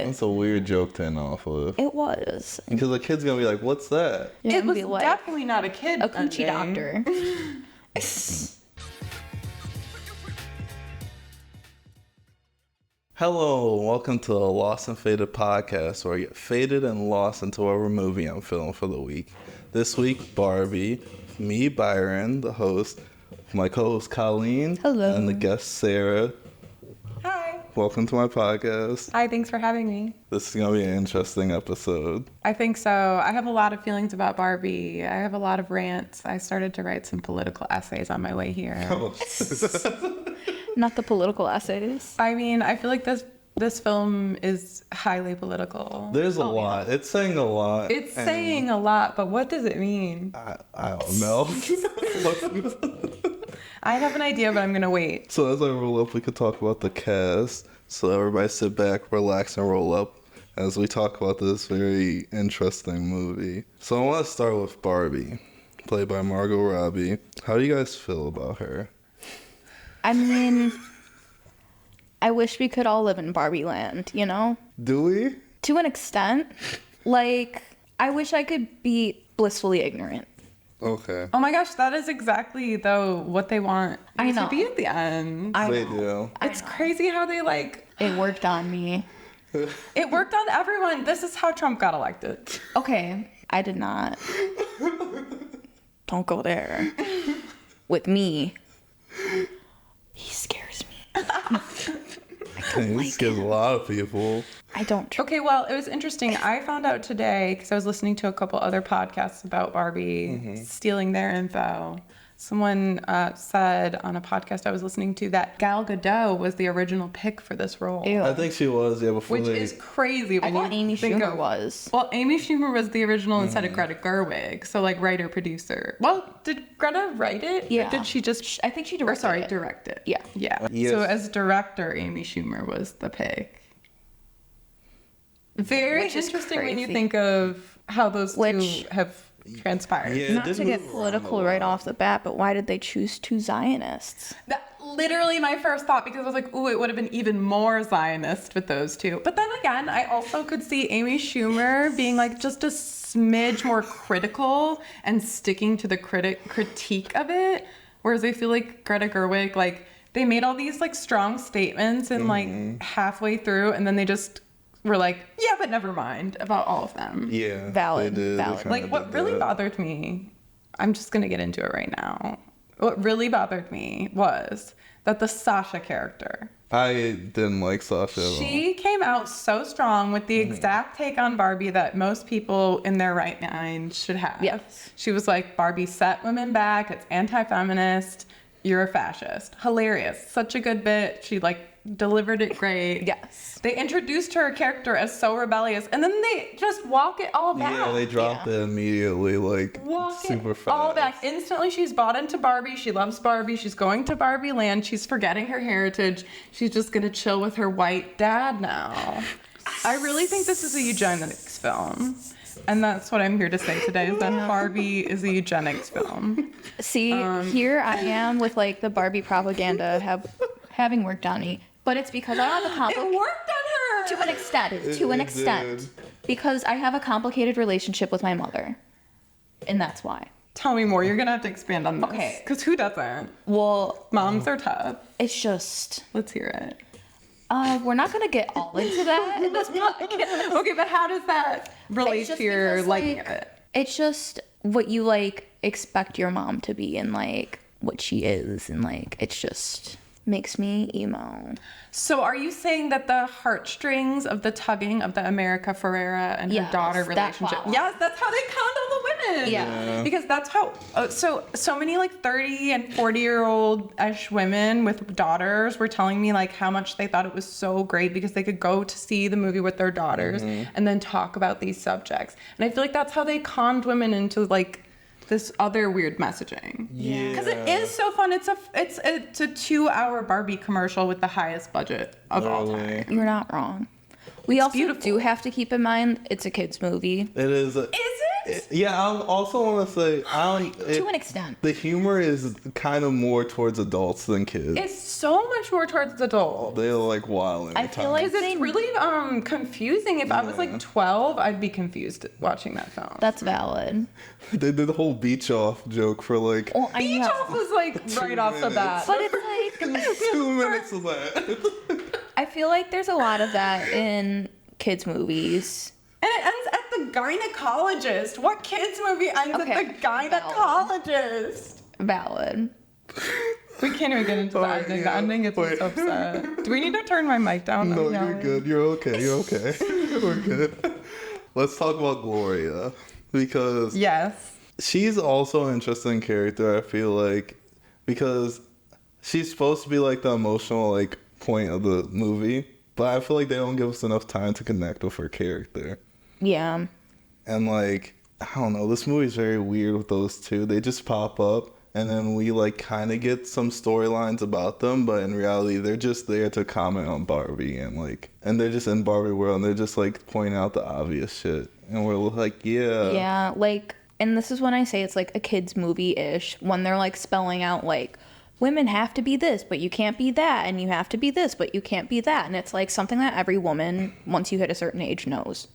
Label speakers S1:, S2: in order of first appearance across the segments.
S1: It's a weird joke to end off with.
S2: It was.
S1: Because the kid's gonna be like, what's that?
S2: Yeah,
S3: It was
S2: be like,
S3: definitely not a kid.
S2: a coochie
S3: ending.
S2: doctor.
S1: Hello, and welcome to the Lost and Faded podcast, where I get faded and lost into whatever movie I'm filming for the week. This week, Barbie, me, Byron, the host, my co-host Colleen,
S2: Hello.
S1: and the guest Sarah.
S3: Hi.
S1: Welcome to my podcast.
S3: Hi, thanks for having me.
S1: This is gonna be an interesting episode.
S3: I think so. I have a lot of feelings about Barbie. I have a lot of rants. I started to write some political essays on my way here.
S2: Not the political essays.
S3: I mean, I feel like this film is highly political.
S1: There's a lot. It's saying a lot.
S3: It's saying a lot, but what does it mean?
S1: I don't know.
S3: I have an idea, but I'm going to wait.
S1: So as I roll up, we could talk about the cast. So everybody sit back, relax, and roll up as we talk about this very interesting movie. So I want to start with Barbie, played by Margot Robbie. How do you guys feel about her?
S2: I mean, I wish we could all live in Barbie land, you know?
S1: Do we?
S2: To an extent. Like, I wish I could be blissfully ignorant.
S1: Okay.
S3: Oh my gosh, that is exactly, though, what they want
S2: I know.
S3: to be at the end.
S1: They do.
S3: It's crazy how they,
S2: It worked on me.
S3: it worked on everyone. This is how Trump got elected.
S2: Okay, I did not. Don't go there. With me. He scares me.
S1: He scares a lot of people.
S2: I don't trust.
S3: Okay, well, it was interesting. I found out today, because I was listening to a couple other podcasts about Barbie stealing their info. Someone said on a podcast I was listening to that Gal Gadot was the original pick for this role.
S2: Ew.
S1: I think she was, yeah, before
S3: Which is crazy.
S2: I thought Amy
S3: think
S2: Schumer
S3: of-
S2: was.
S3: Well, Amy Schumer was the original instead of Greta Gerwig. So, writer, producer. Well, did Greta write it?
S2: Yeah.
S3: Or did she just...
S2: I think she directed it.
S3: direct it.
S2: Yeah.
S3: Yeah.
S1: Yes.
S3: So, as director, Amy Schumer was the pick. Very
S2: Which is
S3: interesting when you
S2: crazy.
S3: think of how those
S2: Which-
S3: two have transpired.
S1: Yeah, it
S2: Not
S1: did
S2: to get
S1: move around
S2: political
S1: a
S2: right
S1: lot.
S2: off the bat, but why did they choose two Zionists?
S3: That literally my first thought, because I was like, ooh, it would have been even more Zionist with those two. But then again, I also could see Amy Schumer being just a smidge more critical and sticking to the critique of it. Whereas I feel like Greta Gerwig, they made all these strong statements and halfway through, and then they just were like, yeah, but never mind about all of them.
S1: Yeah.
S2: Valid,
S1: They did. They
S2: valid.
S1: kinda
S3: What
S1: did
S3: really
S1: that.
S3: bothered me, I'm just going to get into it right now. What really bothered me was that the Sasha character,
S1: I didn't like Sasha at all.
S3: she came out so strong with the exact take on Barbie that most people in their right mind should have.
S2: Yes.
S3: She was like, Barbie set women back, it's anti-feminist, you're a fascist. Hilarious. Such a good bit. She delivered it great.
S2: Yes.
S3: They introduced her character as so rebellious, and then they just walk it all back.
S1: Yeah, they dropped it immediately,
S3: Walk
S1: super
S3: it
S1: fast.
S3: all back. Instantly, she's bought into Barbie. She loves Barbie. She's going to Barbie land. She's forgetting her heritage. She's just going to chill with her white dad now. I really think this is a eugenics film. And that's what I'm here to say today, is that Barbie is a eugenics film.
S2: See, here I am with the Barbie propaganda having worked on me, but it's because I have a
S3: It
S2: complicated
S3: worked on her!
S2: to an extent.
S1: did.
S2: Because I have a complicated relationship with my mother, and that's why.
S3: Tell me more. You're going to have to expand on this.
S2: Okay.
S3: Because who doesn't?
S2: Well,
S3: Moms are tough.
S2: it's just
S3: Let's hear it.
S2: we're not gonna get all into that in this podcast.
S3: Okay, but how does that relate
S2: It's just
S3: to your
S2: because,
S3: liking of it?
S2: It's just what you expect your mom to be, and what she is, and it just makes me emo.
S3: So are you saying that the heartstrings of the tugging of the America Ferrera and her
S2: Yes,
S3: daughter
S2: that
S3: relationship?
S2: follows.
S3: Yes, that's how they conned all the women.
S2: Yeah.
S3: Because that's how, so many 30 and 40-year-old-ish women with daughters were telling me how much they thought it was so great because they could go to see the movie with their daughters and then talk about these subjects. And I feel like that's how they conned women into this other weird messaging.
S1: Yeah.
S3: Because it is so fun. It's a 2-hour Barbie commercial with the highest budget of all time.
S2: You're not wrong. We also
S3: beautiful.
S2: do have to keep in mind it's a kids movie.
S1: It is.
S3: Is it?
S1: Yeah, I also want to say
S2: To an extent.
S1: the humor is kind of more towards adults than kids.
S3: It's so much more towards adults.
S1: They're like wilding.
S2: I feel like
S3: Because it's really confusing. If I was like 12, I'd be confused watching that film.
S2: that's valid.
S1: They did the whole beach off joke for like
S2: Well, I
S3: Beach
S2: know.
S3: Off was like right off the bat.
S2: But it's like
S1: 2 minutes of that.
S2: I feel like there's a lot of that in kids movies.
S3: And it ends at the gynecologist. What kids movie ends
S2: Okay,
S3: at the gynecologist?
S2: Valid.
S3: We can't even get into the ending. The ending gets me so upset. Do we need to turn my mic down?
S1: No,
S3: I'm
S1: you're
S3: yelling.
S1: good. You're okay. You're okay. We're good. Let's talk about Gloria because
S3: Yes.
S1: she's also an interesting character. I feel like because she's supposed to be like the emotional like point of the movie, but I feel like they don't give us enough time to connect with her character.
S2: Yeah.
S1: And like I don't know, this movie's very weird with those two. They just pop up and then we like kind of get some storylines about them, but in reality they're just there to comment on Barbie and they're just in Barbie world and they're just like pointing out the obvious shit. And we're like, yeah.
S2: Yeah, like, and this is when I say it's like a kids movie-ish, when they're like spelling out like, women have to be this, but you can't be that, and you have to be this, but you can't be that. And it's like something that every woman, once you hit a certain age, knows.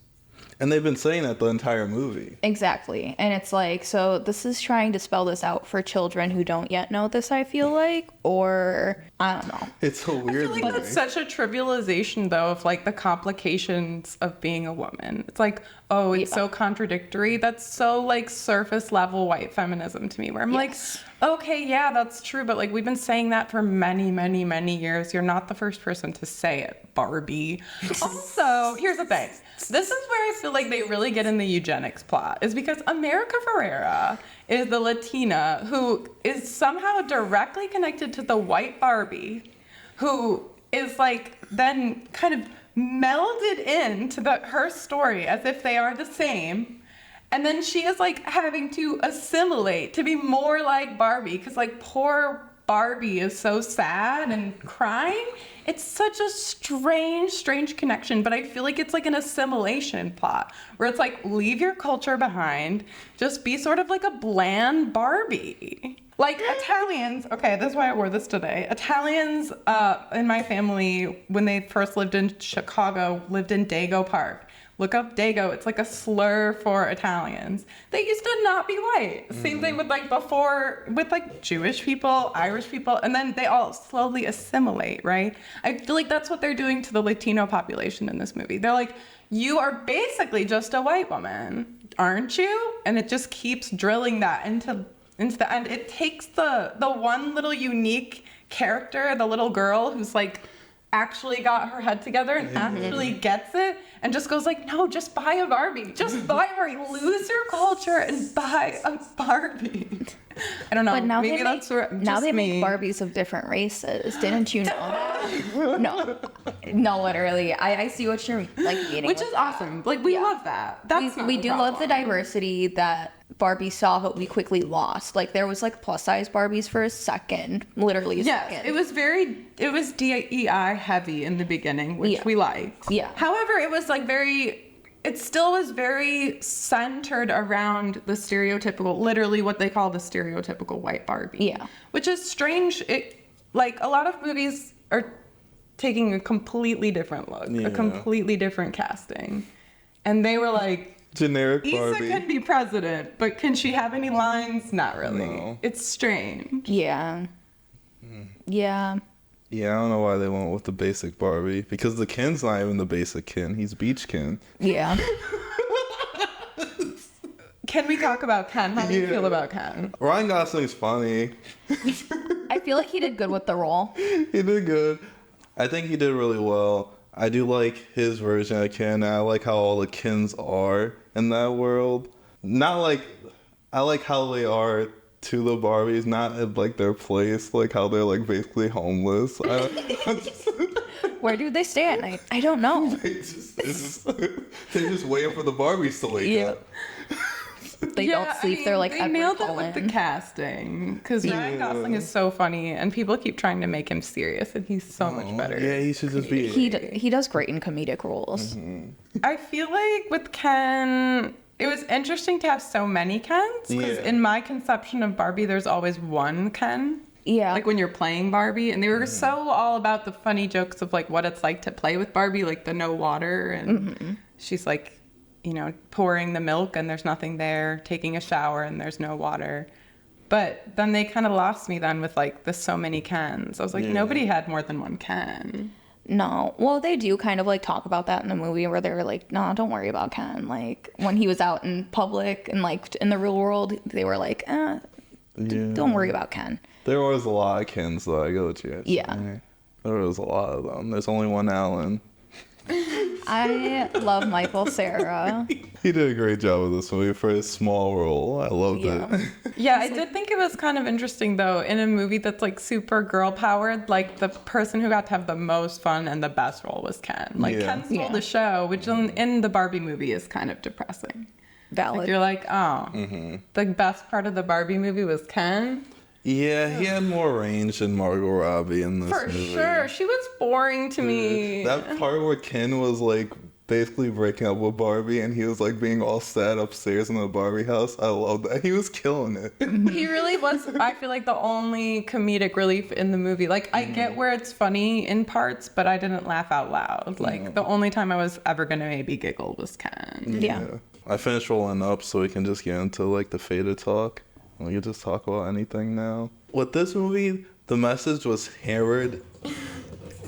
S1: And they've been saying that the entire movie.
S2: Exactly. And it's like, so this is trying to spell this out for children who don't yet know this, I feel like, or I don't know.
S1: It's a weird
S3: I feel like
S1: movie.
S3: that's such a trivialization, though, of like the complications of being a woman. It's like, oh, it's so contradictory. That's so like surface level white feminism to me, where I'm
S2: Yes.
S3: like, okay, yeah, that's true, but like we've been saying that for many, many, many years. You're not the first person to say it, Barbie. Also, here's the thing. This is where I feel like they really get in the eugenics plot, is because America Ferrera is the Latina who is somehow directly connected to the white Barbie, who is like then kind of melded into her story as if they are the same. And then she is like having to assimilate to be more like Barbie, because like poor Barbie is so sad and crying. It's such a strange connection, but I feel like it's like an assimilation plot where it's like, leave your culture behind, just be sort of like a bland Barbie. Like Italians, okay, that's why I wore this today. Italians in my family, when they first lived in Chicago, lived in Dago Park. Look up Dago. It's like a slur for Italians. They used to not be white. Same thing with like before, with like Jewish people, Irish people, and then they all slowly assimilate, right? I feel like that's what they're doing to the Latino population in this movie. They're like, you are basically just a white woman, aren't you? And it just keeps drilling that into the end. It takes the one little unique character, the little girl who's like actually got her head together and actually gets it, and just goes like, no, just buy a Barbie. Just buy a Barbie. Lose your culture and buy a Barbie. I don't know.
S2: But now
S3: Maybe
S2: they
S3: that's
S2: make, now
S3: just
S2: they
S3: me.
S2: make Barbies of different races. Didn't you know that? No, literally. I see what you're like meaning.
S3: Which
S2: with
S3: is
S2: that.
S3: awesome. Like we love that. That's
S2: we do love the diversity that Barbie saw, but we quickly lost. Like there was like plus size Barbies for a second, literally a
S3: Yes,
S2: second.
S3: it was DEI heavy in the beginning, which we liked.
S2: Yeah.
S3: However, it was like it still was very centered around the stereotypical, literally what they call the stereotypical white Barbie.
S2: Yeah.
S3: Which is strange. Like a lot of movies are taking a completely different look, a completely different casting. And they were like,
S1: Generic
S3: Issa
S1: Barbie.
S3: can be president, but can she have any lines? Not really.
S1: No.
S3: It's strange.
S2: Yeah. Yeah.
S1: Yeah, I don't know why they went with the basic Barbie. Because the Ken's not even the basic Ken. He's Beach Ken.
S2: Yeah.
S3: Can we talk about Ken? How do you feel about Ken?
S1: Ryan Gosling's funny.
S2: I feel like he did good with the role.
S1: He did good. I think he did really well. I do like his version of Ken. I like how all the Kens are in that world. Not like... I like how they are to the Barbies, not at like their place, like how they're like basically homeless.
S2: Where do they stay at night? I don't know.
S1: They're just waiting for the Barbies to wake up.
S2: They don't sleep. They're like
S3: they
S2: Edward
S3: nailed it
S2: Cullen.
S3: with the casting, because Ryan Gosling is so funny, and people keep trying to make him serious, and he's so much better.
S1: Yeah, he should just be...
S2: He does great in comedic roles.
S3: I feel like with Ken, It was interesting to have so many Kens, because
S1: Yeah.
S3: in my conception of Barbie, there's always one Ken.
S2: Yeah.
S3: Like when you're playing Barbie, and they were so all about the funny jokes of like what it's like to play with Barbie, like the no water, and she's like, you know, pouring the milk and there's nothing there, taking a shower and there's no water. But then they kind of lost me then with like the so many Kens. I was like, nobody had more than one Ken.
S2: No. Well, they do kind of like talk about that in the movie where they're like, no, don't worry about Ken. Like when he was out in public and like in the real world, they were like, don't worry about Ken.
S1: There was a lot of Kens, though. I go with you.
S2: Yeah.
S1: There was a lot of them. There's only one Alan.
S2: I love Michael Cera.
S1: He did a great job with this movie for his small role. I loved it.
S3: Yeah, I did think it was kind of interesting though, in a movie that's like super girl powered, like the person who got to have the most fun and the best role was Ken. Like Ken stole the show, which in the Barbie movie is kind of depressing.
S2: Valid.
S3: Like you're like, the best part of the Barbie movie was Ken.
S1: Yeah, he had more range than Margot Robbie in this
S3: For
S1: movie.
S3: sure. She was boring to me.
S1: That part where Ken was like basically breaking up with Barbie and he was like being all sad upstairs in the Barbie house. I love that. He was killing it.
S3: He really was, I feel like, the only comedic relief in the movie. Like, I get where it's funny in parts, but I didn't laugh out loud. Like, the only time I was ever going to maybe giggle was Ken.
S2: Yeah.
S1: I finished rolling up so we can just get into like the Fada talk. We can just talk about anything now. With this movie, the message was hammered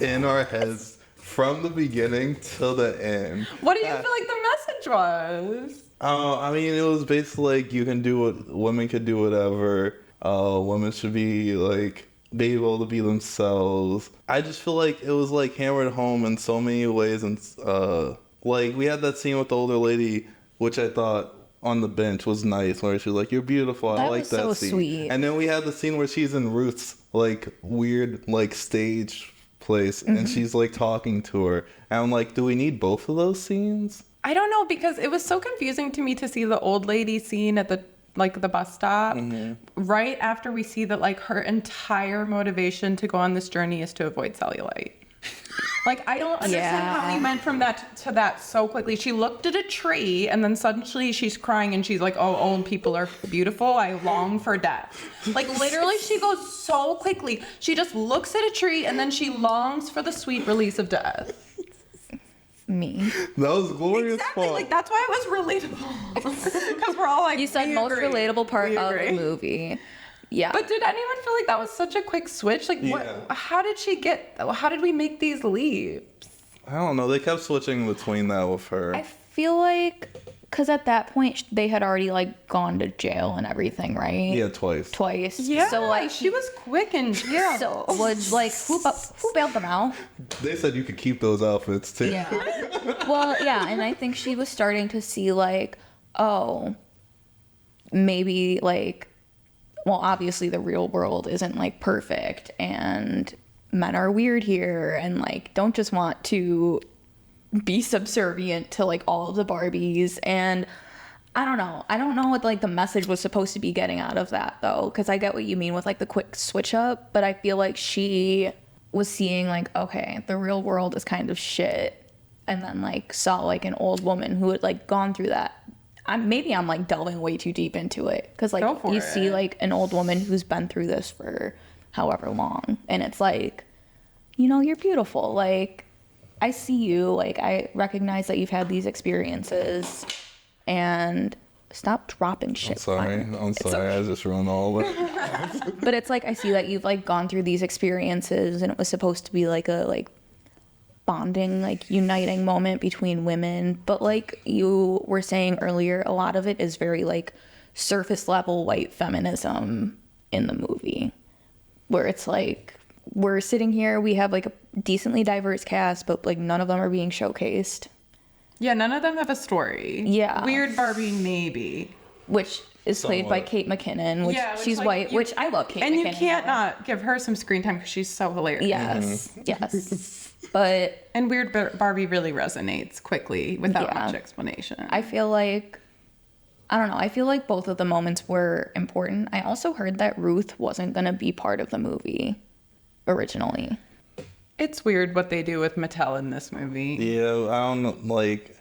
S1: in our heads from the beginning till the end.
S3: What do you feel like the message was?
S1: I mean, it was basically like you can do what women could do, whatever. Women should be like be able to be themselves. I just feel like it was like hammered home in so many ways, and like we had that scene with the older lady, which I thought on the bench was nice, where she was like, "You're beautiful." I
S2: That
S1: like
S2: was
S1: that
S2: so
S1: scene.
S2: sweet.
S1: And then we had the scene where she's in Ruth's like weird like stage place, and she's like talking to her. And I'm like, do we need both of those scenes?
S3: I don't know, because it was so confusing to me to see the old lady scene at the bus stop right after we see that like her entire motivation to go on this journey is to avoid cellulite. Like, I don't understand how we went from that to that so quickly. She looked at a tree and then suddenly she's crying and she's like, oh, old people are beautiful. I long for death. Like, literally, she goes so quickly. She just looks at a tree and then she longs for the sweet release of death.
S2: Me.
S1: That was glorious.
S3: Exactly.
S1: Fun.
S3: Like, that's why it was relatable. Because we're all like,
S2: You said
S3: we
S2: most
S3: agree.
S2: relatable part
S3: We
S2: of
S3: agree.
S2: the movie. Yeah.
S3: But did anyone feel like that was such a quick switch? Like, what? How did we make these leaps?
S1: I don't know. They kept switching between that with her.
S2: I feel like, because at that point, they had already, like, gone to jail and everything, right?
S1: Yeah, twice.
S2: Twice.
S3: Yeah,
S2: So, like,
S3: she was quick and yeah.
S2: So, was, like, who bailed them out?
S1: They said you could keep those outfits too.
S2: Yeah. Well, yeah, and I think she was starting to see, like, oh, maybe, like, well, obviously the real world isn't, like, perfect, and men are weird here, and, like, don't just want to be subservient to, like, all of the Barbies, and I don't know what, like, the message was supposed to be getting out of that, though, because I get what you mean with, like, the quick switch up, but I feel like she was seeing, like, okay, the real world is kind of shit, and then, like, saw, like, an old woman who had, like, gone through that. Maybe I'm, like, delving way too deep into it, because, like, you see, like, an old woman who's been through this for however long, and it's like, you know, you're beautiful, like, I see you, like, I recognize that you've had these experiences, and stop dropping shit.
S1: I'm sorry. I just ruined all of it.
S2: But it's like, I see that you've, like, gone through these experiences, and it was supposed to be, like, a, like, bonding, like, uniting moment between women, but like you were saying earlier, a lot of it is very, like, surface level white feminism in the movie, where it's like, we're sitting here, we have, like, a decently diverse cast, but, like, none of them are being showcased.
S3: Yeah, none of them have a story.
S2: Yeah.
S3: Weird Barbie, maybe.
S2: Which is played by Kate McKinnon, which she's
S3: like,
S2: white, which I love Kate McKinnon.
S3: And you can't not give her some screen time because she's so hilarious.
S2: Yes, yes. But...
S3: And Weird Barbie really resonates quickly without much explanation.
S2: I feel like... I don't know. I feel like both of the moments were important. I also heard that Ruth wasn't going to be part of the movie originally.
S3: It's weird what they do with Mattel in this movie.
S1: Yeah, I don't know, like,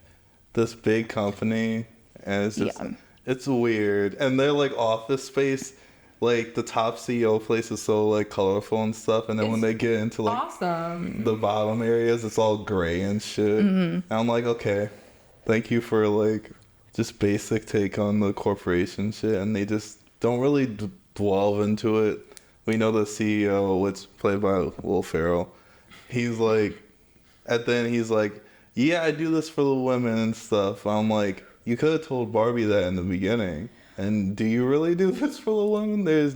S1: this big company, And it's just,
S2: Yeah.
S1: it's weird. And they're like Office Space, like the top CEO place is so like colorful and stuff. And then when they get into like
S3: Awesome.
S1: the bottom areas, it's all gray and shit. And I'm like, okay, thank you for like just basic take on the corporation shit. And they just don't really delve into it. We know the CEO, which played by Will Ferrell, he's like, at the end, he's like, yeah, I do this for the women and stuff. I'm like, you could have told Barbie that in the beginning. And do you really do this for the women? There's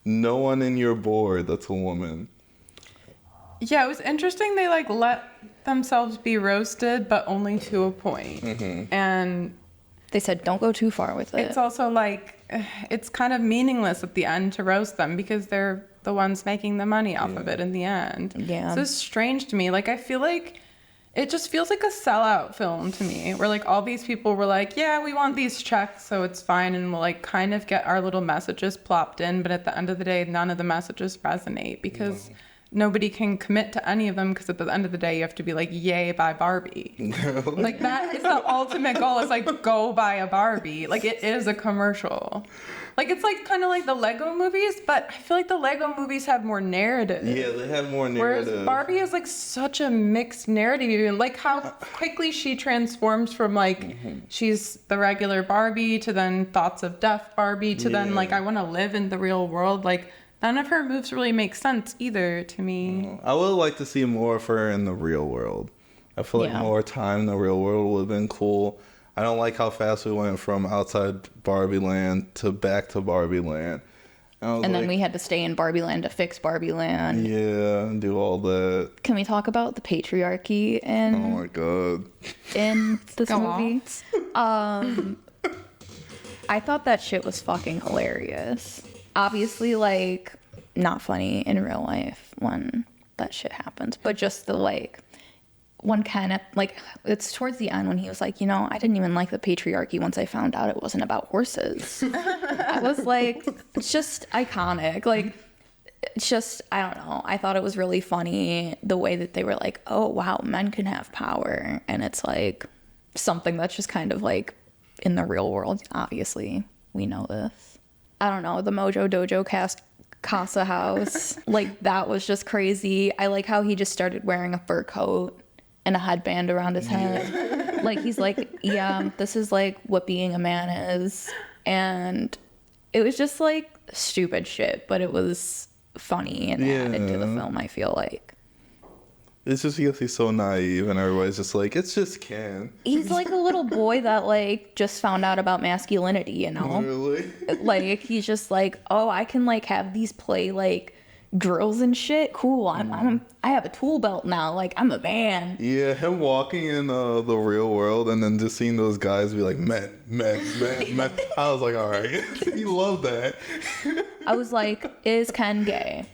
S1: no one in your board that's a woman.
S3: Yeah, it was interesting. They like let themselves be roasted, but only to a point. And
S2: They said don't go too far with it.
S3: it's also like, it's kind of meaningless at the end to roast them because they're the ones making the money off of it in the end.
S2: Yeah.
S3: So it's strange to me. Like, I feel like it just feels like a sellout film to me, where like all these people were like, yeah, we want these checks, so it's fine, and we'll like kind of get our little messages plopped in, but at the end of the day, none of the messages resonate because nobody can commit to any of them, because at the end of the day, you have to be like, yay, buy Barbie. Like, that is the ultimate goal, is like, go buy a Barbie. Like, it is a commercial. Like, it's like kind of like the Lego movies, but I feel like the Lego movies have more narrative.
S1: Yeah, they have more narrative.
S3: Whereas Barbie is like such a mixed narrative, even like how quickly she transforms from like she's the regular Barbie to then thoughts of death Barbie to then like I want to live in the real world. Like, none of her moves really make sense either to me.
S1: I would like to see more of her in the real world. I feel like
S2: Yeah.
S1: more time in the real world would have been cool. I don't like how fast we went from outside Barbie Land to back to Barbie Land.
S2: And then we had to stay in Barbie Land to fix Barbie Land.
S1: Yeah, and do all that.
S2: Can we talk about the patriarchy
S1: Oh
S2: in
S1: my god.
S2: this
S3: Go
S2: movie? I thought that shit was fucking hilarious. Obviously, like, not funny in real life when that shit happens, but just the like one kind of like, it's towards the end when he was like, you know, I didn't even like the patriarchy once I found out it wasn't about horses. I was like, it's just iconic. Like, it's just, I don't know. I thought it was really funny the way that they were like, oh, wow, men can have power. And it's like something that's just kind of like in the real world. Obviously, we know this. I don't know. The Mojo Dojo Casa House, like, that was just crazy. I like how he just started wearing a fur coat and a headband around his head. Like, he's like, yeah, this is like what being a man is. And it was just like stupid shit, but it was funny and added to the film, I feel like.
S1: It's just because he's so naive and everybody's just like, it's just Ken.
S2: He's like a little boy that like just found out about masculinity, you know?
S1: Really?
S2: Like, he's just like, oh, I can like have these play like drills and shit. Cool. I have a tool belt now. Like, I'm a man.
S1: Yeah, him walking in the real world and then just seeing those guys be like, men. I was like, all right. He loved that.
S2: I was like, is Ken gay?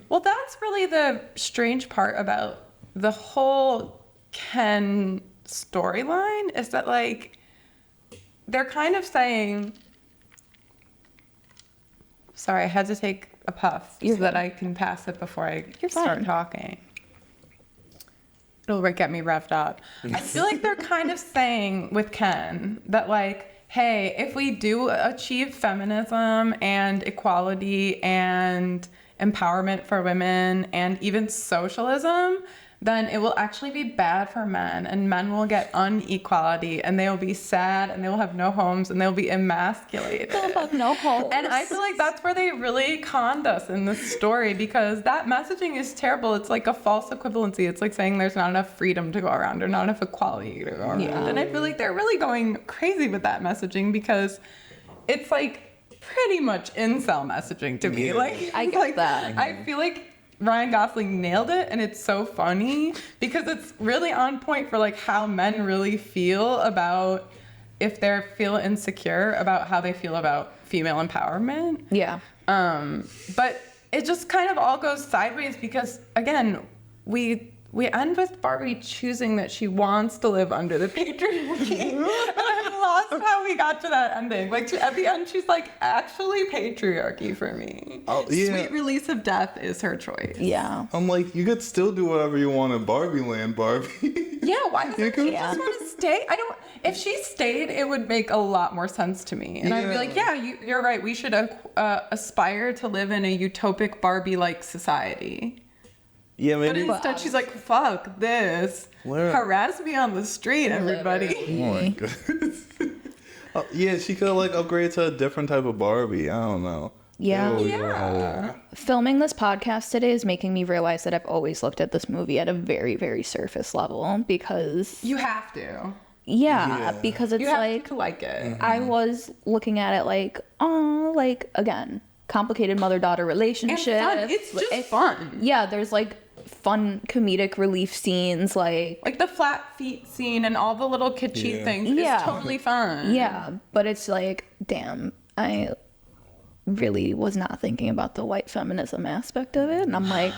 S3: Well, that's really the strange part about the whole Ken storyline, is that like they're kind of saying, sorry, I had to take a puff so that I can pass it before I start
S2: fine.
S3: talking. It'll get me revved up. I feel like they're kind of saying with Ken that like, hey, if we do achieve feminism and equality and empowerment for women and even socialism, then it will actually be bad for men, and men will get unequality, and they will be sad, and they will have no homes, and they'll be emasculated.
S2: They'll have no homes.
S3: And I feel like that's where they really conned us in this story, because that messaging is terrible. It's like a false equivalency. It's like saying there's not enough freedom to go around or not enough equality to go around.
S2: Yeah.
S3: And I feel like they're really going crazy with that messaging, because it's like pretty much incel messaging to me. Like,
S2: I get
S3: like,
S2: that.
S3: I feel like Ryan Gosling nailed it, and it's so funny because it's really on point for like how men really feel about, if they feel insecure about how they feel about female empowerment.
S2: Yeah.
S3: But it just kind of all goes sideways because, again, we end with Barbie choosing that she wants to live under the patriarchy. And I'm lost how we got to that ending. Like, at the end, she's like, actually, patriarchy for me.
S1: Oh, yeah.
S3: Sweet release of death is her choice.
S2: Yeah.
S1: I'm like, you could still do whatever you want in Barbie Land, Barbie.
S3: Yeah, why does
S1: You
S3: she
S1: could-
S3: just want to stay? If she stayed, it would make a lot more sense to me. And I'd be like, yeah, you're right. We should aspire to live in a utopic Barbie-like society.
S1: Yeah,
S3: But
S1: maybe.
S3: instead, she's like, fuck this. Harass me on the street, everybody.
S1: Oh my goodness. Yeah, she could like upgrade to a different type of Barbie. I don't know.
S2: Yeah.
S3: Yeah.
S2: Filming this podcast today is making me realize that I've always looked at this movie at a very, very surface level because...
S3: You have to.
S2: Yeah, because it's
S3: You have
S2: like...
S3: to like it.
S2: I was looking at it like, oh, like, again, complicated mother-daughter relationship.
S3: And fun. It's just fun.
S2: Yeah, there's like fun comedic relief scenes, like
S3: the flat feet scene and all the little kitschy things.
S2: Yeah.
S3: It's totally fun.
S2: yeah, but it's like, damn, I really was not thinking about the white feminism aspect of it, and I'm like,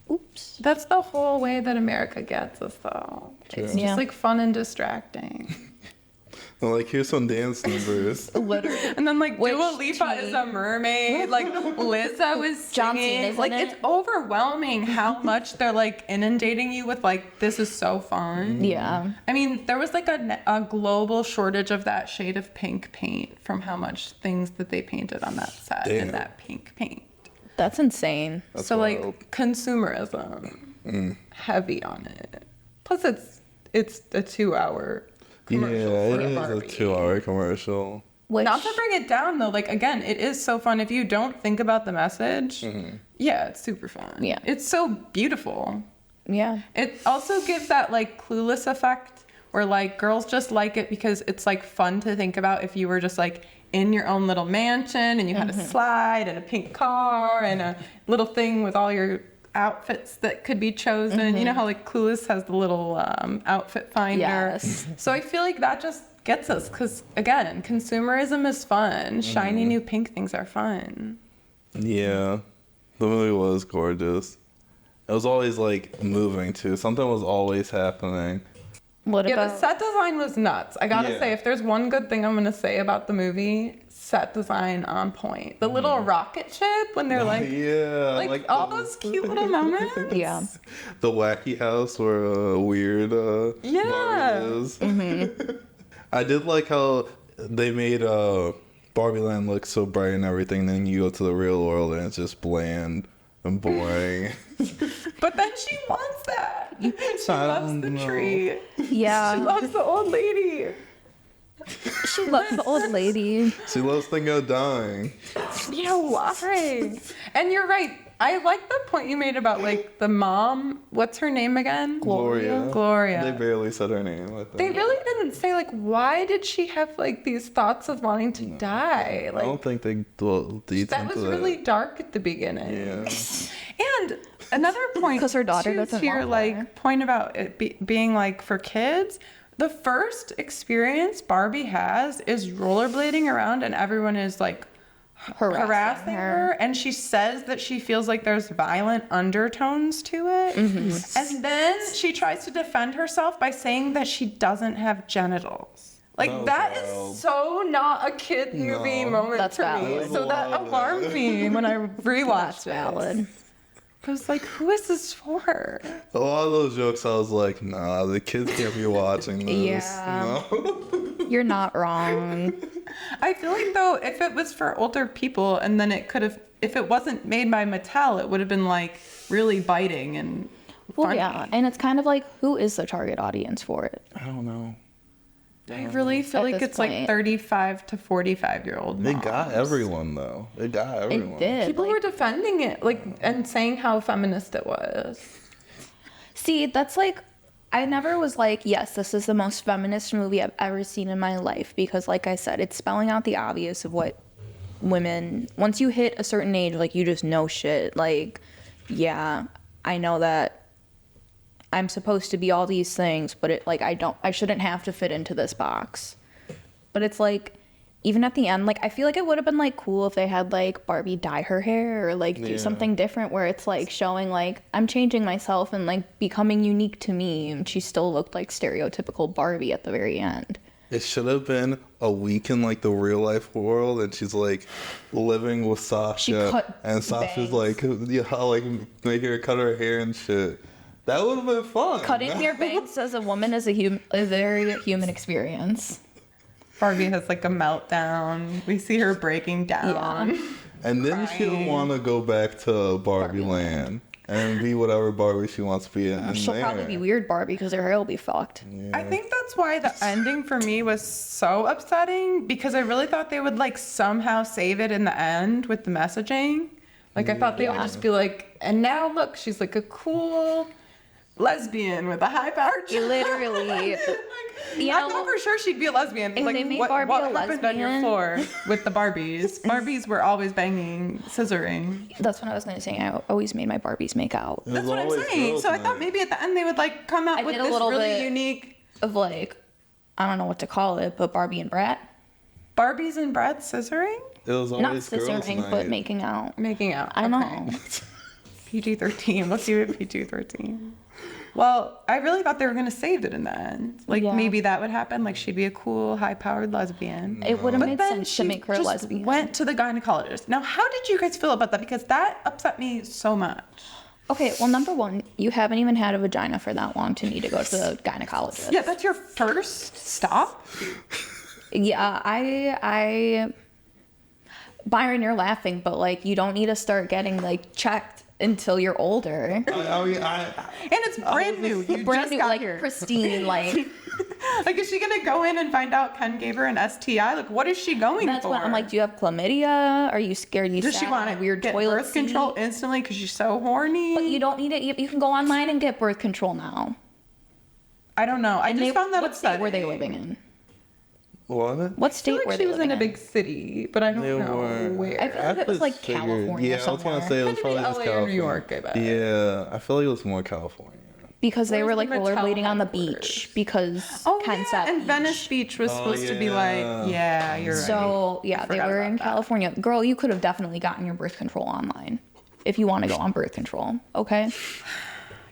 S2: oops.
S3: That's the whole way that America gets us, though. It's
S2: Yeah.
S3: just like fun and distracting.
S1: Like, here's some dance numbers.
S2: Literally.
S3: And then like
S2: Which
S3: Dua Lipa is a mermaid. Like Lizzo is
S2: John
S3: singing.
S2: Cena's
S3: Like
S2: in it.
S3: it's overwhelming how much they're like inundating you with like this is so fun.
S2: Yeah.
S3: I mean, there was like a global shortage of that shade of pink paint from how much things that they painted on that set
S1: Damn.
S3: in that pink paint.
S2: That's insane.
S1: That's
S3: So
S1: wild.
S3: like consumerism, heavy on it. Plus, it's a 2-hour commercial
S1: Yeah,
S3: for
S1: it is a
S3: Barbie.
S1: 2-hour commercial.
S2: Which,
S3: Not to bring it down though, like again, it is so fun if you don't think about the message. Yeah, it's super fun.
S2: Yeah.
S3: It's so beautiful.
S2: yeah.
S3: It also gives that like Clueless effect where like girls just like it because it's like fun to think about if you were just like in your own little mansion and you had a slide and a pink car and a little thing with all your outfits that could be chosen. You know how like Clueless has the little outfit finder.
S2: Yes.
S3: So I feel like that just gets us because again, consumerism is fun. Shiny new pink things are fun.
S1: Yeah, the movie was gorgeous. It was always like moving too. Something was always happening.
S2: What
S3: Yeah, the
S2: about
S3: set design was nuts. I gotta
S1: Yeah.
S3: say, if there's one good thing I'm gonna say about the movie, set design on point. The little rocket ship when they're like,
S1: Yeah,
S3: like all those cute little moments.
S2: yeah.
S1: The wacky house where weird
S3: Yeah.
S1: Barbie is. I did like how they made Barbie Land look so bright and everything. Then you go to the real world and it's just bland and boring.
S3: But then she wants that. She loves the
S1: know.
S3: tree. She
S2: Yeah.
S3: loves the old lady.
S2: She loves the old lady.
S1: She loves thinking of dying.
S3: Yeah, why? And you're right. I like the point you made about like the mom. What's her name again?
S1: Gloria.
S3: Gloria.
S1: They barely said her name. I think.
S3: They really didn't say like why did she have like these thoughts of wanting to die?
S1: I
S3: Like
S1: don't think they dwelled deep
S3: that
S1: into
S3: was
S1: that.
S3: really dark at the beginning.
S1: Yeah.
S3: And another point
S2: 'Cause her daughter
S3: too,
S2: doesn't
S3: to your
S2: love
S3: like
S2: her.
S3: point about it being like for kids. The first experience Barbie has is rollerblading around and everyone is like harassing her, and she says that she feels like there's violent undertones to it. And then she tries to defend herself by saying that she doesn't have genitals. Like
S1: That
S3: that
S1: was wild.
S3: is so not a kid movie
S1: No.
S3: moment
S2: That's
S3: to
S2: valid.
S3: me. So that alarmed me when I rewatched
S2: That's valid.
S3: I was like, who is this for?
S1: A lot of those jokes, I was like, nah, the kids can't be watching this.
S2: Yeah.
S1: No.
S2: You're not wrong.
S3: I feel like though, if it was for older people, and then it could have, if it wasn't made by Mattel, it would have been like really biting and
S2: Well,
S3: funny.
S2: yeah, and it's kind of like, who is the target audience for it?
S1: I don't know.
S3: I really feel
S2: At
S3: like
S2: this
S3: it's like
S2: point.
S3: 35 to 45-year-old.
S1: They got everyone, though. They got everyone.
S2: It did.
S3: People
S2: like-
S3: were defending it, like, and saying how feminist it was.
S2: See, that's like, I never was like, yes, this is the most feminist movie I've ever seen in my life, because like I said, it's spelling out the obvious of what women, once you hit a certain age, like you just know shit. Like, yeah, I know that I'm supposed to be all these things, but it like I shouldn't have to fit into this box. But it's like, even at the end, like I feel like it would have been like cool if they had like Barbie dye her hair or like do
S1: Yeah.
S2: something different where it's like showing like I'm changing myself and like becoming unique to me, and she still looked like stereotypical Barbie at the very end.
S1: It should have been a week in like the real life world, and she's like living with Sasha,
S2: cut
S1: and Sasha's
S2: bangs.
S1: like, yeah, like make her cut her hair and shit. That would have been fun.
S2: Cutting your bangs as a woman is a very human experience.
S3: Barbie has like a meltdown. We see her breaking down.
S2: Yeah.
S1: And then she'll
S3: Crying.
S1: want to go back to Barbie Land and be whatever Barbie she wants to be in
S2: She'll
S1: there.
S2: probably be weird Barbie because her hair will be fucked.
S3: I think that's why the ending for me was so upsetting, because I really thought they would like somehow save it in the end with the messaging. Like I thought they would just be like, and now look, she's like a cool lesbian with a high-powered job.
S2: Literally. You
S3: I
S2: know,
S3: thought for sure she'd be a lesbian.
S2: if
S3: Like
S2: they made
S3: what
S2: Barbie a
S3: happened on your
S2: lesbian-
S3: floor with the Barbies? Barbies were always banging, scissoring.
S2: that's what I was going to say. I always made my Barbies make out.
S1: It was
S3: That's what I'm
S1: always
S3: saying.
S1: girls'
S3: So I thought
S1: night.
S3: maybe at the end they would like come out
S2: I
S3: with
S2: did a
S3: this
S2: little
S3: really
S2: bit.
S3: unique
S2: Of like, I don't know what to call it, but Barbie and Brat.
S3: Barbies and Brad scissoring,
S1: It was
S2: Not
S1: always girls'
S2: scissoring,
S1: night.
S2: but making out.
S3: making out.
S2: I
S3: Okay.
S2: know.
S3: PG-13. Let's do it PG-13. Well, I really thought they were going to save it in the end. Like,
S2: Yeah.
S3: maybe that would happen. Like, she'd be a cool, high-powered lesbian.
S2: It would have
S3: But
S2: made
S3: then
S2: sense
S3: she
S2: to make her a
S3: just
S2: lesbian.
S3: went to the gynecologist. Now, how did you guys feel about that? Because that upset me so much.
S2: Okay, well, number one, you haven't even had a vagina for that long to need to go to the gynecologist.
S3: Yeah, that's your first stop?
S2: Yeah, Byron, you're laughing, but like, you don't need to start getting like checked until you're older.
S1: I mean,
S3: And it's brand new. You
S2: Brand
S3: just
S2: new,
S3: got
S2: like
S3: here.
S2: pristine, like
S3: Like, is she going to go in and find out Ken gave her an STI? Like, what is she going
S2: that's
S3: for?
S2: what I'm like. Do you have chlamydia? Are you scared? You
S3: Does she
S2: sat
S3: want
S2: on
S3: to
S2: a weird
S3: get
S2: toilet
S3: birth control
S2: seat?
S3: instantly because she's so horny?
S2: But you don't need it. You can go online and get birth control now.
S3: I don't know. I
S2: And
S3: just
S2: they,
S3: found that
S2: what state
S3: upsetting.
S2: were they living in?
S1: what?
S2: What
S3: I
S2: state
S3: feel like
S2: were
S3: she
S2: they
S3: was
S2: living
S3: in a big city, but I don't
S1: They
S3: know
S1: weren't.
S3: where.
S2: I feel like it was like
S1: figured-
S2: California
S1: Yeah, I was gonna
S2: somewhere.
S1: say it was
S3: Had to be
S1: probably just
S3: LA or
S1: California.
S3: New York, I bet.
S1: Yeah, I feel like it was more California.
S2: Because they
S3: Where's
S2: were like
S3: the Mattel
S2: rollerblading on the
S3: headquarters?
S2: beach because
S3: Oh,
S2: Ken
S3: yeah,
S2: said
S3: and
S2: beach.
S3: Venice Beach was supposed to be like,
S1: yeah.
S3: yeah, you're right.
S2: So yeah, they
S3: forgot
S2: were
S3: about
S2: in
S3: that.
S2: California. Girl, you could have definitely gotten your birth control online if you want to go on birth control. Okay.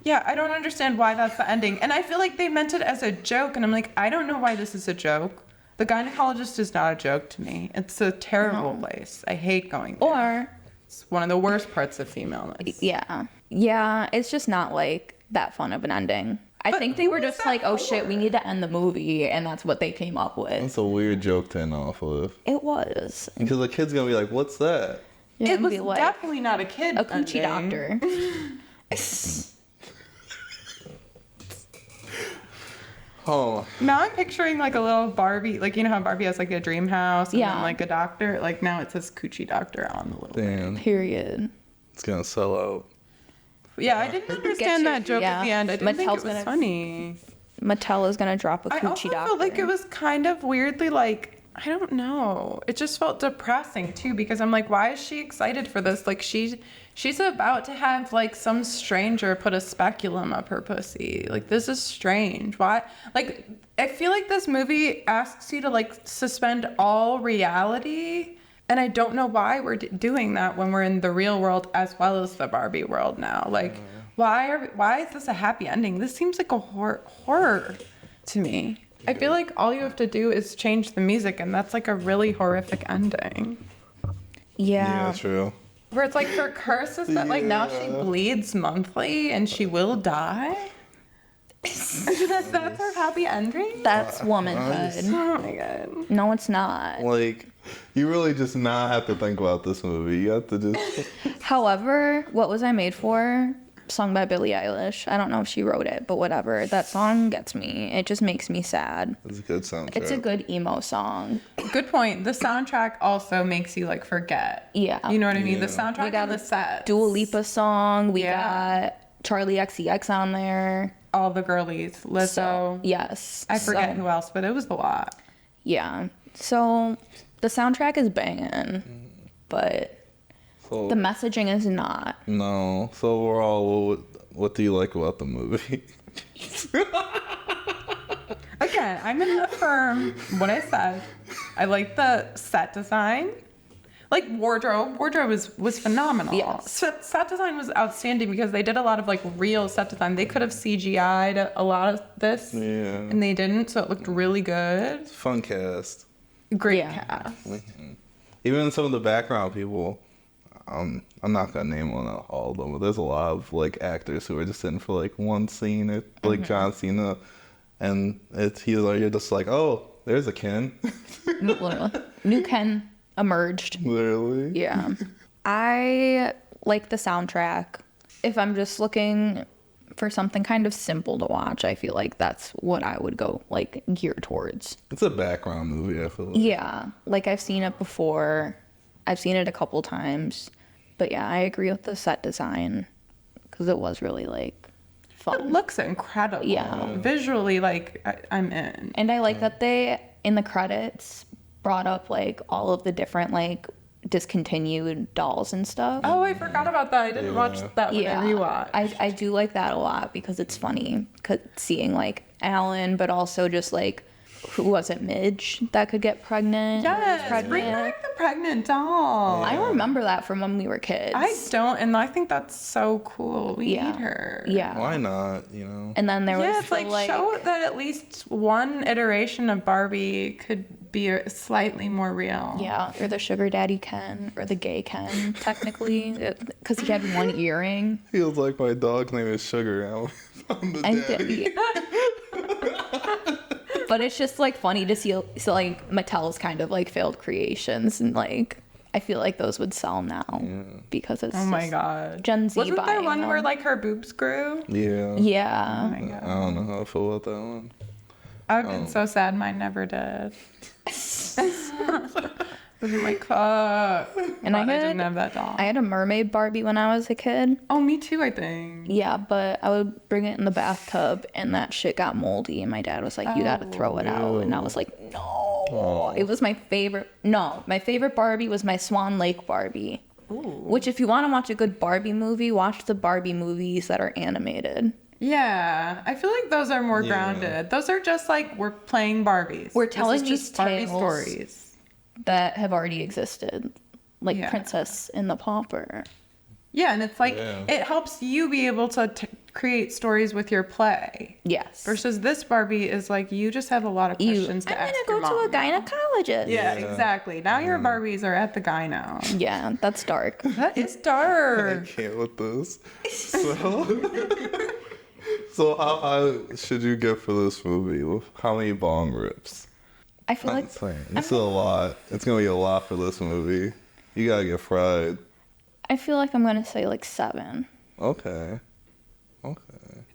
S3: Yeah, I don't understand why that's the ending. And I feel like they meant it as a joke, and I'm like, I don't know why this is a joke. The gynecologist is not a joke to me. It's a terrible place. I hate going there.
S2: Or
S3: It's one of the worst parts of femaleness.
S2: yeah, it's just not like that fun of an ending. I
S3: But
S2: think they
S3: who
S2: were
S3: was
S2: just
S3: that
S2: like, oh shit,
S3: for?
S2: we need to end the movie, and that's what they came up with.
S1: That's a weird joke to end off with.
S2: It was.
S1: Because the kid's gonna be like, "What's that?"
S2: Yeah,
S3: It was
S2: be like,
S3: definitely not a kid.
S2: a coochie
S3: ending.
S2: doctor.
S1: Oh,
S3: Now I'm picturing like a little Barbie, like you know how Barbie has like a dream house and
S2: Yeah.
S3: then like a doctor. Like now it says coochie doctor on the little.
S1: damn,
S2: Period.
S1: it's gonna sell out.
S3: Yeah, I didn't understand
S2: your-
S3: that joke
S2: yeah.
S3: at the end. I didn't think
S2: Mattel's
S3: it was
S2: gonna-
S3: funny.
S2: Mattel is gonna drop a
S3: I
S2: coochie
S3: also
S2: doctor.
S3: felt like it was kind of weirdly like I don't know. It just felt depressing too because I'm like, why is she excited for this? Like she's about to have like some stranger put a speculum up her pussy. Like this is strange. Why? Like I feel like this movie asks you to like suspend all reality. And I don't know why we're doing that when we're in the real world as well as the Barbie world now. Like, why is this a happy ending? This seems like a horror to me. I feel like all you have to do is change the music, and that's like a really horrific ending.
S1: Yeah, true.
S3: Where it's like her curse is that like now she bleeds monthly and she will die. That's her happy ending.
S2: That's womanhood.
S3: Oh my god.
S2: No, it's not.
S1: Like, you really just not have to think about this movie. You have to just.
S2: However, What Was I Made For? Sung by Billie Eilish. I don't know if she wrote it, but whatever. That song gets me. It just makes me sad.
S1: It's a good soundtrack.
S2: It's a good emo song.
S3: Good point. The soundtrack also makes you like forget.
S2: Yeah.
S3: You know what I mean? The
S1: Yeah.
S3: soundtrack
S2: We got
S3: and the set.
S2: Dua Lipa song. We
S3: Yeah.
S2: got Charlie XCX on there.
S3: All the girlies. Lizzo.
S2: So, yes.
S3: I forget
S2: So,
S3: who else, but it was a lot.
S2: Yeah. So the soundtrack is banging, but
S1: So,
S2: the messaging is not.
S1: no. So overall, what do you like about the movie?
S3: Again, I'm going to affirm what I said. I like the set design. Like wardrobe. Wardrobe was phenomenal.
S2: Yes.
S3: Set design was outstanding because they did a lot of like real set design. They could have CGI'd a lot of this.
S1: Yeah.
S3: And they didn't, so it looked really good.
S1: Fun cast.
S3: Great
S2: Yeah.
S3: cast.
S1: Even some of the background people, I'm not gonna name all of them, but there's a lot of like actors who are just in for like one scene, like John Cena, and you're just like, oh, there's a Ken.
S2: Literally. New Ken emerged.
S1: Literally.
S2: Yeah. I like the soundtrack. If I'm just looking for something kind of simple to watch, I feel like that's what I would go like gear towards.
S1: It's a background movie, I feel like.
S2: Yeah. Like I've seen it before. I've seen it a couple times. But yeah, I agree with the set design because it was really like fun.
S3: It looks incredible.
S2: Yeah.
S3: Visually, like, I'm in.
S2: And I like that they, in the credits, brought up like all of the different like discontinued dolls and stuff.
S3: Oh, I forgot about that. I didn't watch that when I rewatched.
S2: I do like that a lot because it's funny seeing like Alan, but also just like, who was it, Midge, that could get pregnant?
S3: Yes, bring back the pregnant doll.
S2: I remember that from when we were kids.
S3: I don't, and I think that's so cool. We need her.
S2: Yeah.
S1: Why not, you know?
S2: And then there was
S3: It's like show that at least one iteration of Barbie could be slightly more real.
S2: Yeah, or the sugar daddy Ken, or the gay Ken, technically, because he had one earring.
S1: Feels like my dog's name is Sugar. I'm the daddy.
S2: But it's just like funny to see like Mattel's kind of like failed creations, and like I feel like those would sell now because it's
S3: Oh my god.
S2: Gen Z.
S3: Wasn't there
S2: buying
S3: one
S2: them.
S3: where like her boobs grew?
S1: Yeah.
S2: Yeah.
S3: Oh my god.
S1: I don't know how I feel about that one.
S3: I've been so sad mine never did. Was in my cup.
S2: And I
S3: didn't have that doll.
S2: I had a mermaid Barbie when I was a kid.
S3: Oh, me too, I think.
S2: Yeah, but I would bring it in the bathtub and that shit got moldy, and my dad was like, you gotta throw it out. And I was like, no. It was my favorite. No, my favorite Barbie was my Swan Lake Barbie.
S3: Ooh.
S2: Which, if you want to watch a good Barbie movie, watch the Barbie movies that are animated.
S3: Yeah, I feel like those are more grounded. Those are just like, we're playing Barbies.
S2: We're telling
S3: This is
S2: these
S3: just Barbie
S2: tales
S3: stories.
S2: That have already existed, like
S3: Yeah.
S2: Princess and the Pauper.
S3: Yeah, and it's like, it helps you be able to create stories with your play.
S2: Yes.
S3: Versus this Barbie is like, you just have a lot of questions to
S2: I'm
S3: ask
S2: gonna
S3: your
S2: go
S3: mom.
S2: to a gynecologist.
S3: Yeah, exactly. Now your Barbies are at the gyno.
S2: Yeah, that's dark.
S3: That is
S1: I
S3: dark.
S1: can't with this. So how should you get for this movie? How many bong rips?
S2: I feel like
S1: This is a lot. It's gonna be a lot for this movie. You gotta get fried.
S2: I'm gonna say like 7.
S1: Okay.
S3: I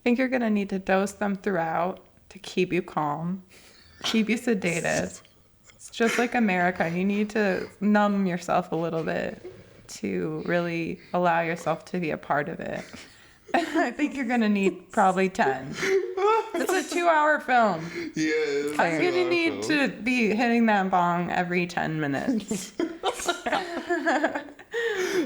S3: think you're gonna need to dose them throughout to keep you calm, keep you sedated. It's just like America. You need to numb yourself a little bit to really allow yourself to be a part of it. I think you're gonna need probably 10. It's a 2-hour film.
S1: Yeah.
S3: I'm gonna need to be hitting that bong every 10 minutes.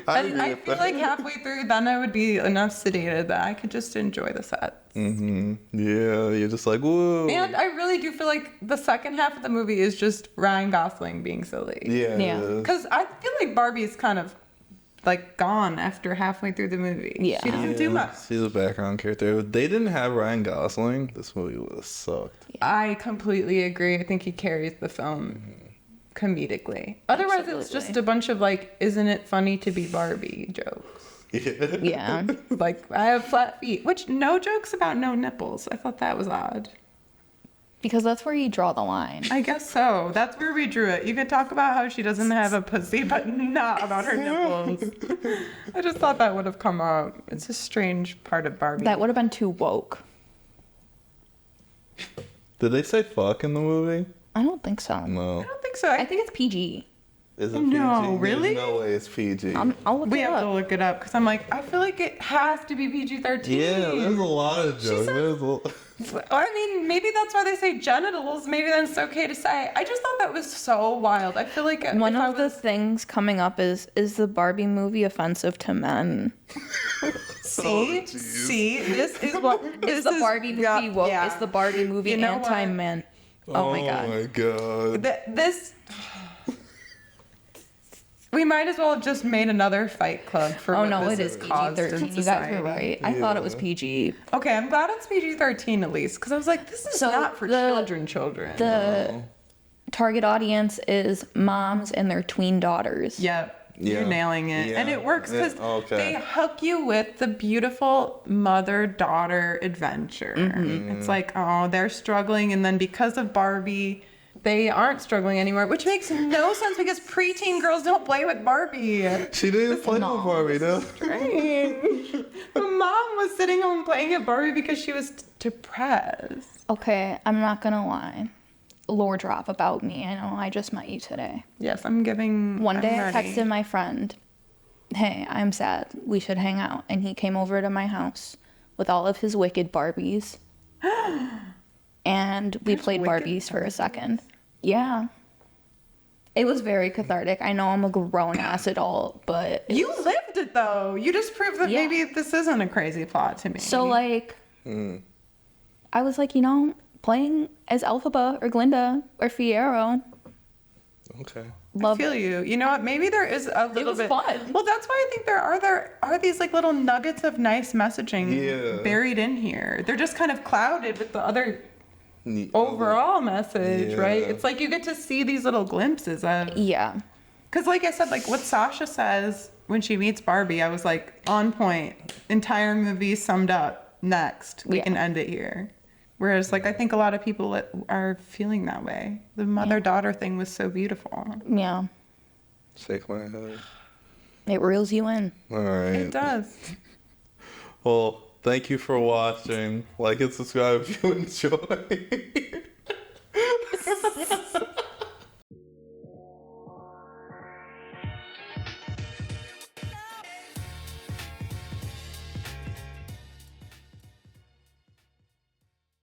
S3: And I feel like halfway through, then I would be enough sedated that I could just enjoy the sets.
S1: Yeah, you're just like, whoa.
S3: And I really do feel like the second half of the movie is just Ryan Gosling being silly.
S1: Yeah.
S2: Yeah.
S3: Because I feel like Barbie's kind of like gone after halfway through the movie.
S2: Yeah.
S3: She doesn't do much.
S1: She's a background character. If they didn't have Ryan Gosling, this movie would have sucked.
S3: I completely agree. I think he carries the film comedically. Otherwise, it's just
S2: Absolutely.
S3: a bunch of like, isn't it funny to be Barbie jokes?
S1: Yeah.
S2: Yeah.
S3: Like, I have flat feet, which no jokes about no nipples. I thought that was odd.
S2: Because that's where you draw the line.
S3: I guess so. That's where we drew it. You could talk about how she doesn't have a pussy, but not about her nipples. I just thought that would have come up. It's a strange part of Barbie.
S2: That would have been too woke.
S1: Did they say fuck in the movie?
S2: I don't think so.
S1: No.
S3: I don't think so.
S2: I think it's PG.
S1: Is it
S3: No,
S1: PG?
S3: really?
S1: There's no way it's PG.
S2: I'll look
S3: We
S2: it
S3: have to
S2: up.
S3: look it up because I'm like, I feel like it has to be PG-13.
S1: Yeah, there's a lot of jokes.
S3: I mean, maybe that's why they say genitals. Maybe then it's okay to say. I just thought that was so wild. I feel like
S2: One
S3: if I
S2: of the things coming up is the Barbie movie offensive to men?
S3: See, this is what
S2: Is the Barbie movie woke?
S3: yeah.
S2: Is the Barbie movie
S3: You know what?
S2: anti-men? Oh my god.
S1: Oh my god.
S3: This. We might as well have just made another Fight Club for
S2: Oh
S3: what
S2: no,
S3: this
S2: it is
S3: has caused in
S2: PG-13. You guys
S3: society.
S2: were right. I thought it was PG.
S3: Okay, I'm glad it's PG-13 at least, because I was like, this is
S2: So
S3: not for children.
S2: The target audience is moms and their tween daughters.
S3: Yep. You're nailing it.
S1: Yeah.
S3: And it works because
S1: Okay.
S3: they hook you with the beautiful mother-daughter adventure. It's like, oh, they're struggling. And then because of Barbie, they aren't struggling anymore, which makes no sense because preteen girls don't play with Barbie.
S1: She didn't play with Barbie, no.
S3: Strange. The mom was sitting home playing with Barbie because she was depressed.
S2: Okay, I'm not gonna lie. Lore drop about me. I know I just met you today.
S3: Yes, I'm giving.
S2: One day
S3: I'm
S2: I
S3: ready.
S2: texted my friend, "Hey, I'm sad. We should hang out." And he came over to my house with all of his wicked Barbies. And we played
S3: wicked
S2: Barbies for a second. Yeah. It was very cathartic. I know I'm a grown ass adult, but
S3: You lived it though. You just proved that
S2: Yeah.
S3: maybe this isn't a crazy plot to me.
S2: so like I was like, playing as Elphaba or Glinda or Fiero.
S1: Okay.
S3: I
S2: Love
S3: feel you. You know what? Maybe there is a little
S2: was
S3: bit.
S2: fun.
S3: Well, that's why I think there are these like little nuggets of nice messaging
S1: Yeah.
S3: buried in here. They're just kind of clouded with the other
S1: Ne-
S3: overall message, right?
S1: Yeah.
S3: It's like you get to see these little glimpses of.
S2: Yeah.
S3: Because, like I said, like what Sasha says when she meets Barbie, I was like, on point. Entire movie summed up. Next, we
S2: Yeah.
S3: can end it here. Whereas, like, I think a lot of people are feeling that way. The mother-daughter thing was so beautiful.
S2: Yeah.
S1: Shake my head.
S2: It reels you in.
S1: All right.
S3: It does.
S1: Well, thank you for watching. Like and subscribe if you enjoy.